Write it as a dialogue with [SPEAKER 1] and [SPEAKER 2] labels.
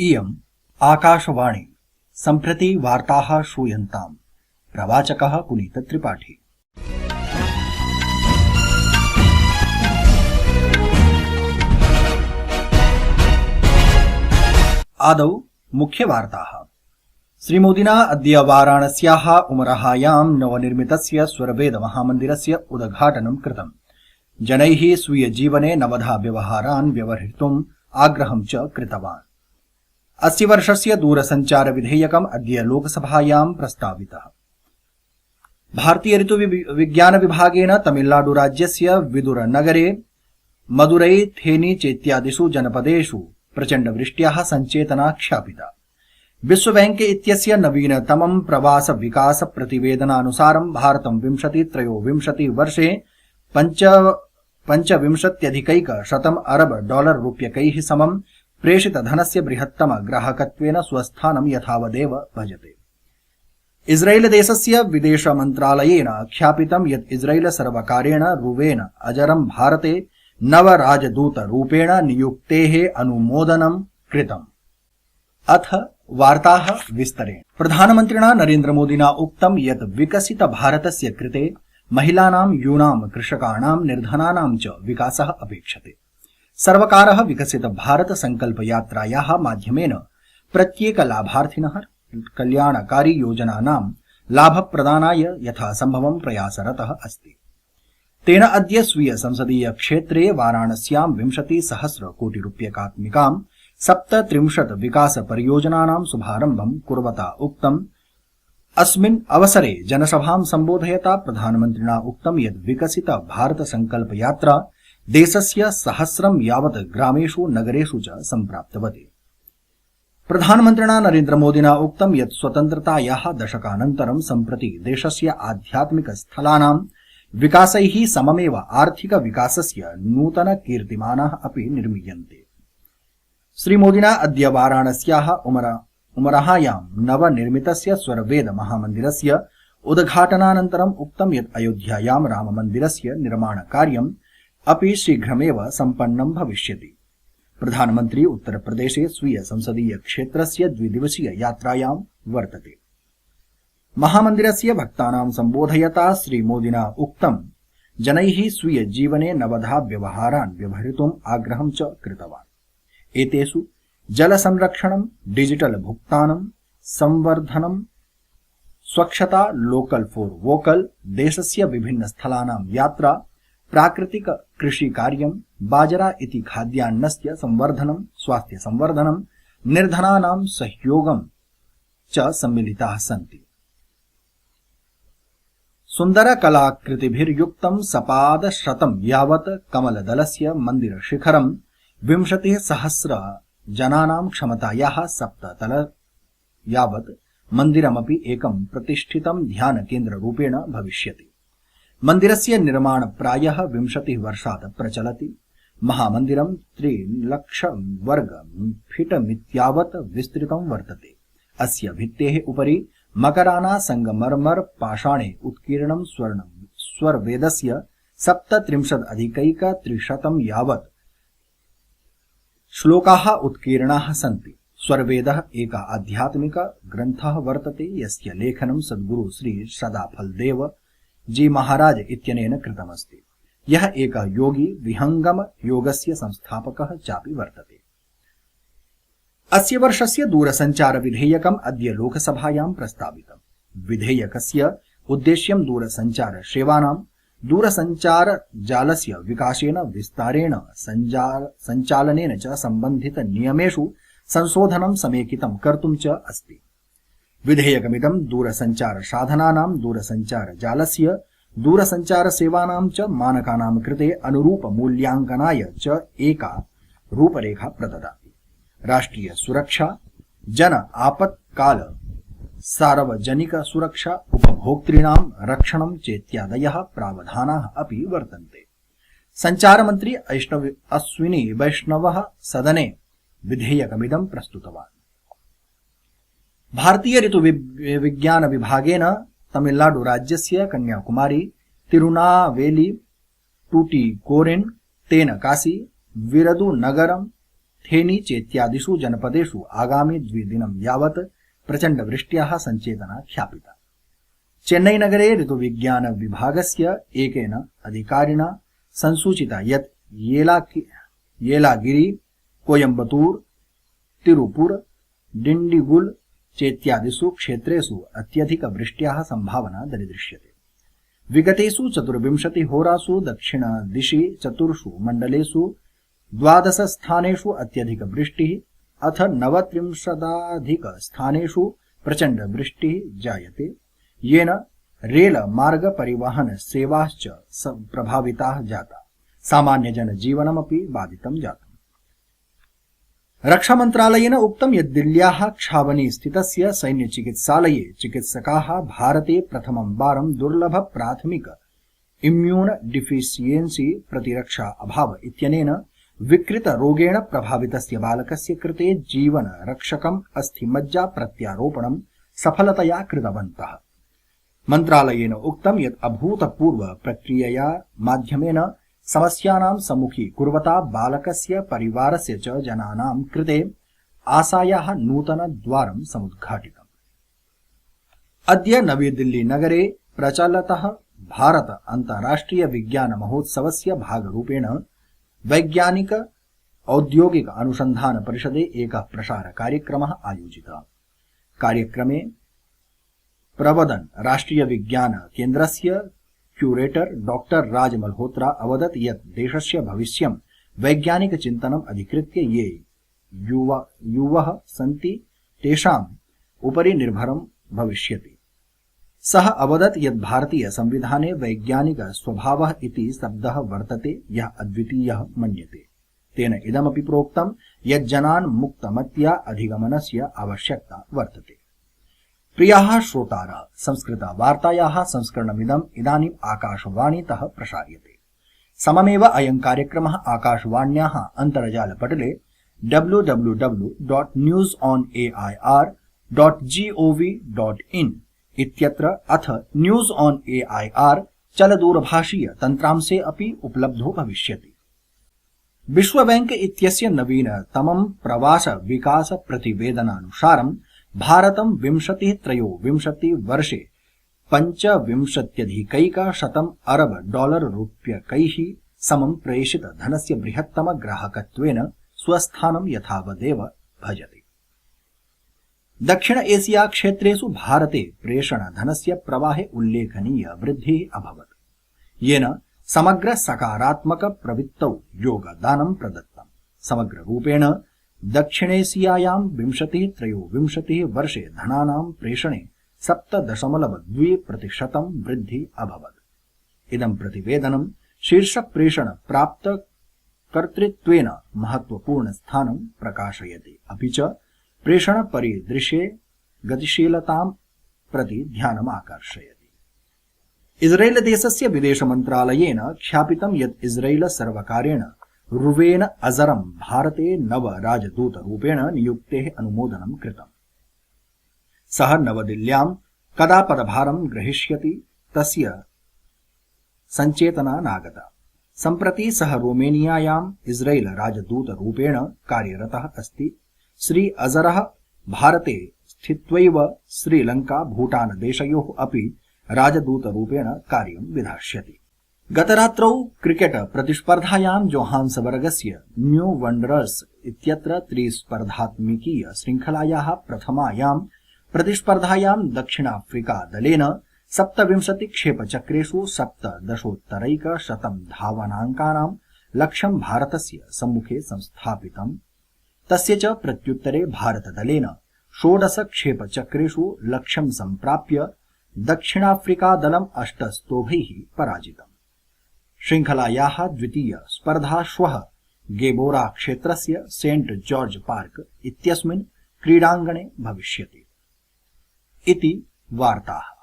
[SPEAKER 1] इयम् आकाशवाणी सम्प्रति वार्ताः श्रूयन्ताम्। प्रवाचकः पुनीतत्रिपाठी। आदौ मुख्यवार्ताः। श्रीमोदिना अद्य वाराणस्याः उमरहायां नवनिर्मितस्य स्वरवेद महामन्दिरस्य उद्घाटनं कृतम्। जनैः स्वीयजीवने नवधा व्यवहारान् व्यवहर्तुम् आग्रहं च कृतवान्। अस्य वर्षस्य दूरसञ्चार विधेयकम् अद्य लोकसभायां प्रस्तावितः। भारतीय ऋतुविज्ञान विभागेन तमिलनाडुराज्यस्य विदुरनगरे मदुरै थेनी चेत्यादिषु जनपदेषु प्रचण्डवृष्ट्याः सञ्चेतना ख्यापिता। विश्वबैंक इत्यस्य नवीनतमं प्रवास विकास प्रतिवेदनानुसारं भारतं 2023 वर्षे 25,100 अरब डॉलर रूप्यकैः समं प्रेषितधनस्य बृहत्तम ग्राहकत्वेन स्वस्थानं यथावदेव भजते। इस्राएल देशस्य विदेश मन्त्रालयेन ख्यापितं यत् इस्राएल सर्वकारेण रुवेन अजरं भारते नवराजदूतरूपेण नियुक्तेः अनुमोदनं कृतम्। अथ वार्ताः विस्तरेण। प्रधानमन्त्रिणा नरेन्द्रमोदिना उक्तं यत् विकसित भारतस्य कृते महिलानां, यूनां, कृषकाणां, निर्धनानां च विकासः अपेक्षते। सर्वकारः विकसित भारत संकल्प यात्रायाः माध्यमेन प्रत्येक लाभार्थिनः कल्याणकारी योजनानां लाभप्रदानाय यथासम्भवं प्रयासरतः अस्ति। तेन अद्य स्वीय संसदीय क्षेत्रे वाराणस्यां 20,000 कोटि रूप्यकात्मिकां 37 विकास परियोजनानां शुभारम्भं कुर्वता उक्तम्। अस्मिन् अवसरे जनसभां सम्बोधयता प्रधानमन्त्रिणा उक्तं यत् विकसित भारत संकल्प यात्रा देशस्य सहस्रं यावत् ग्रामेषु नगरेषु च सम्प्राप्तवती। प्रधानमन्त्रिणा नरेन्द्रमोदिना उक्तं यत् स्वतन्त्रतायाः दशकानन्तरं सम्प्रति देशस्य आध्यात्मिक स्थलानां विकासैः सममेव आर्थिक विकासस्य नूतन कीर्तिमानाः अपि निर्मीयन्ते। श्रीमोदिना अद्य वाराणस्याः उमरहायां नवनिर्मितस्य स्वरवेद महामन्दिरस्य उद्घाटनानन्तरम् उक्तं यत् अयोध्यायां राममन्दिरस्य निर्माणकार्यम् अपि शीघ्रमेव सम्पन्नं भविष्यति। प्रधानमन्त्री उत्तरप्रदेशे स्वीय संसदीय क्षेत्रस्य द्विदिवसीय यात्रायां वर्तते। महामन्दिरस्य भक्तानां सम्बोधयता श्रीमोदिना उक्तं जनैः स्वीय जीवने नवधा व्यवहारान् व्यवहर्तुम् आग्रहं च कृतवान्। एतेषु जल संरक्षणं, डिजिटल भुक्तानं, संवर्धनं, स्वच्छता, लोकल फॉर वोकल, देशस्य विभिन्न स्थलानां यात्रा, प्राकृतिक कृषि कार्यं, बाजरा इति खाद्यान्नस्य संवर्धनं, स्वास्थ्य संवर्धनं, निर्धनानां सहयोगं च सम्मिलिताः सन्ति। सुन्दर कलाकृतिभिर्युक्तं सपादशतं यावत् कमलदलस्य मन्दिरशिखरं 20,000 जनानां क्षमतायाः 7 तल यावत् मन्दिरमपि एकं प्रतिष्ठितं ध्यानकेन्द्ररूपेण भविष्यति। मन्दिरस्य निर्माण प्रायः 20 वर्षात् प्रचलति। महामन्दिरं 3,00,000 वर्ग फीटमित्यावत् विस्तृतं वर्तते। अस्य भित्तेः उपरि मकराना संगमरमर पाषाणे उत्कीर्णं स्वरवेदस्य 37,300 यावत् श्लोकाः उत्कीर्णाः सन्ति। स्वरवेदः एकः आध्यात्मिक ग्रन्थः वर्तते यस्य लेखनं सद्गुरु श्री सदाफलदेव जी महाराज इत्यनेन कृतमस्ति। यः एकः योगी विहंगम योगस्य संस्थापकः चापि वर्तते। अस्य वर्षस्य दूरसञ्चार विधेयकम् अद्य लोकसभायां प्रस्तावितम्। विधेयकस्य उद्देश्यं दूरसञ्चार सेवानां, दूरसञ्चार जालस्य विकासेन, विस्तारेण, सञ्चालनेन च सम्बन्धित नियमेषु संशोधनं समेकितं कर्तुं च अस्ति। विधेयकमिदं दूरसञ्चार साधनानां, दूरसञ्चार जालस्य, दूरसञ्चार सेवानां च मानकानां कृते अनुरूप मूल्याङ्कनाय च एका रूपरेखा प्रददाति। राष्ट्रिय सुरक्षा, जन आपत्काल, सार्वजनिक सुरक्षा, उपभोक्तॄणां रक्षणं चेत्यादयः प्रावधानाः अपि वर्तन्ते। सञ्चारमन्त्री अश्विनी वैष्णवः सदने विधेयकमिदं प्रस्तुतवान्। भारतीय ऋतुविज्ञान विभागेन तमिलनाडुराज्यस्य कन्याकुमारी, तिरुनावेली, टूटिकोरिन, तेनकासी, विरदुनगरम, थेनी चेत्यादिषु जनपदेषु आगामि 2 दिनं यावत् प्रचण्डवृष्ट्याः सञ्चेतना ख्यापिता। चेन्नईनगरे ऋतुविज्ञान विभागस्य एकेन अधिकारिणा संसूचिता यत् येलागिरी, कोयम्बतूर, तिरुपुर, डिण्डिगुल चेत्यादिषु क्षेत्रेषु अत्यधिकवृष्ट्याः सम्भावना दरीदृश्यते। विगतेषु 24 होरासु दक्षिणदिशि 4 मण्डलेषु 12 स्थानेषु अत्यधिकवृष्टिः अथ 39 स्थानेषु प्रचण्डवृष्टिः जायते, येन रेल मार्ग परिवहन सेवाश्च प्रभाविताः जाता, सामान्यजनजीवनमपि बाधितं जातम्। रक्षामन्त्रालयेन उक्तं यत् दिल्ल्याः छावनी स्थितस्य सैन्यचिकित्सालये चिकित्सकाः भारते प्रथमं वारं दुर्लभ प्राथमिक इम्यून डिफिशियेन्सी प्रतिरक्षा अभाव इत्यनेन विकृत रोगेण प्रभावितस्य बालकस्य कृते जीवन रक्षकम् अस्थिमज्जा प्रत्यारोपणं सफलतया कृतवन्तः। मन्त्रालयेन उक्तं यत् अभूतपूर्व प्रक्रियया माध्यमेन समस्यानां सम्मुखीकुर्वता बालकस्य परिवारस्य च जनानां कृते आशायाः नूतनद्वारं समुद्घाटितम्। अद्य नवी नगरे प्रचलतः भारत अन्ताराष्ट्रिय विज्ञान महोत्सवस्य भागरूपेण वैज्ञानिक औद्योगिक अनुसन्धान परिषदे एकः प्रसार कार्यक्रमः आयोजितः। कार्यक्रमे प्रवदन् राष्ट्रिय विज्ञान केन्द्रस्य क्यूरेटर डॉक्टर राज मल्होत्रा अवदत् यत् देशस्य भविष्यं वैज्ञानिक चिन्तनम् अधिकृत्य ये युवः सन्ति तेषाम् उपरि निर्भरं भविष्यति। सः अवदत् यत् भारतीय संविधाने वैज्ञानिक स्वभावः इति शब्दः वर्तते यः अद्वितीयः मन्यते। तेन इदमपि प्रोक्तं यत् जनान् मुक्तमत्या अधिगमनस्य आवश्यकता वर्तते। प्रियाः श्रोतारः, संस्कृतवार्तायाः संस्करणमिदम् इदानीम् आकाशवाणीतः प्रसार्यते। सममेव अयं कार्यक्रमः आकाशवाण्याः अन्तर्जालपटले www.newsonair.gov.in इत्यत्र अथ न्यूज़ ऑन AIR चलदूरभाषीय तन्त्रांशे अपि उपलब्धो भविष्यति। विश्वबैंक इत्यस्य नवीनतमं प्रवास विकास प्रतिवेदनानुसारं भारतं 2023 वर्षे 25,100 अरब डॉलर रूप्यकैः समं प्रेषित धनस्य बृहत्तम ग्राहकत्वेन स्वस्थानं यथावदेव भजते। दक्षिण एशिया क्षेत्रेषु भारते प्रेषण धनस्य प्रवाहे उल्लेखनीय वृद्धिः अभवत्, येन समग्र सकारात्मक प्रवृत्तौ योगदानं प्रदत्तम्। समग्र रूपेण दक्षिणेशियायां 2023 वर्षे धनानां प्रेषणे 7.2% वृद्धि अभवत्। इदं प्रतिवेदनं शीर्षक प्रेषण प्राप्त कर्तृत्वेन महत्वपूर्ण स्थानं प्रकाशयति, अपि च प्रेषण परिदृश्ये गतिशीलतां प्रति ध्यानम् आकर्षयति। इस्राएल देशस्य विदेश मन्त्रालयेन ख्यापितं यत् इस्राएल सर्वकारेण रुवेन अजरं भारते नव राजदूतरूपेण नियुक्तेः अनुमोदनं कृतम्। सः नवदिल्ल्यां कदा पदभारं ग्रहीष्यति तस्य सञ्चेतना नागता। सम्प्रति सः रोमेनियायाम् इस्राएल राजदूतरूपेण कार्यरतः अस्ति। श्री अजरः भारते स्थित्वैव श्रीलंका भूटान देशयोः अपि राजदूतरूपेण कार्यं विधास्यति। गतरात्रौ क्रिकेट प्रतिस्पर्धायां जोहान्सबर्गस्य न्यू वंडरर्स इत्यत्र त्रिस्पर्धात्मिकीय श्रृंखलायाः प्रथमायां प्रतिस्पर्धायां दक्षिणाफ्रिका दलेन 27 क्षेपचक्रेषु 17 धावनाङ्कानां लक्ष्यं भारतस्य सम्मुखे संस्थापितम्। तस्य च प्रत्युत्तरे भारतदलेन 16 क्षेपचक्रेषु लक्ष्यं सम्प्राप्य दक्षिणाफ्रिकादलम् 8 स्तोभैः पराजितम्। श्रृंखलायाः द्वितीय स्पर्धा श्वः गेबोरा क्षेत्रस्य सेंट जॉर्ज पार्क इत्यस्मिन् क्रीडाङ्गणे भविष्यति। इति वार्ताः।